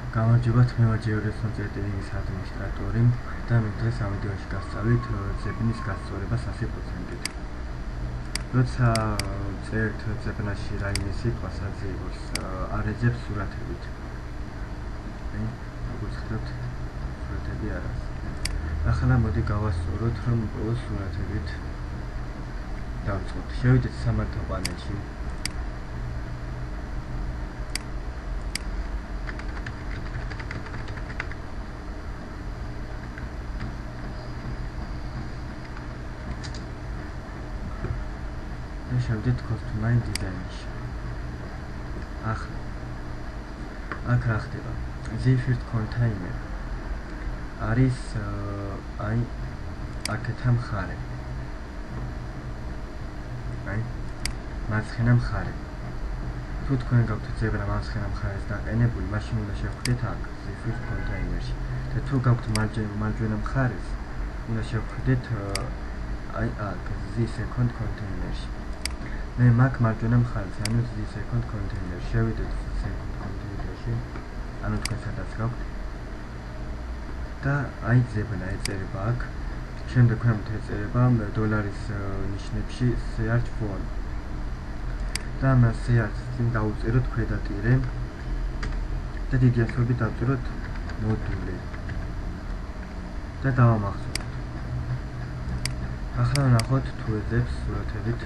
გამარჯობათ, მე ვარ ჯეორგის კონცერტინგის ადმინისტრატორი და მე დღეს ამ ვიდეოში გასწავლით ძებნის გასწორებას 100%-ით. როცა წერთ ძებნაში რაიმე სიტყვას აძიებოს, არ ეძებს სურათებით. როგორც ხედავთ, სურათები არ არის. ახლა მოდი გავასწოროთ, რომ ბოლოს სურათებით დავწყოთ. შევიდეთ სამართავ პანელში. შევდით Costume Design-ში. ახლა აქ რა ხდება? Zephyr Container არის აი აქეთა მხარე. აი მარცხენა მხარე. თუ თქვენ გაქვთ ძებნა მარცხენა მხარეს დაყენებული, მაშინ უნდა შევხვდეთ აქ Zephyr Container-ში. და თუ გაქვთ მარჯვენა მხარეს, უნდა შევხვდეთ აი აქ Z-Second Container-ში. მე მაგ მარჯვენა მხარეს, ანუ Z-Second Container-ში შევიდეთ Z-Second Container-ში, ანუ თქვენ სადაც გაქვთ და აი ძებნა ეწერება აქ. შემდეგ ქვემოთ ეწერება $-ის ნიშნებში search for და ამ search-ს წინ დავუწეროთ ქვედა ტირე და დიდი ასოებით დავწეროთ მოდული და დავამახსოვროთ. ახლა ნახოთ თუ ეძებს სურათებით.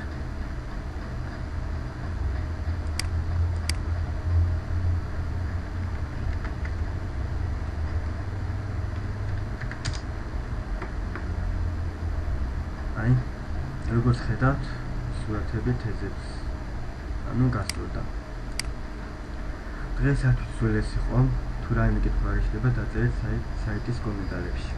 აი, როგორც ხედავთ, სურათებით ეძებს. ანუ გასწორდა. დღესაც სულ ეს იყო. თუ რაიმე კითხვა გაჩნდება, დაწერეთ საიტის კომენტარებში.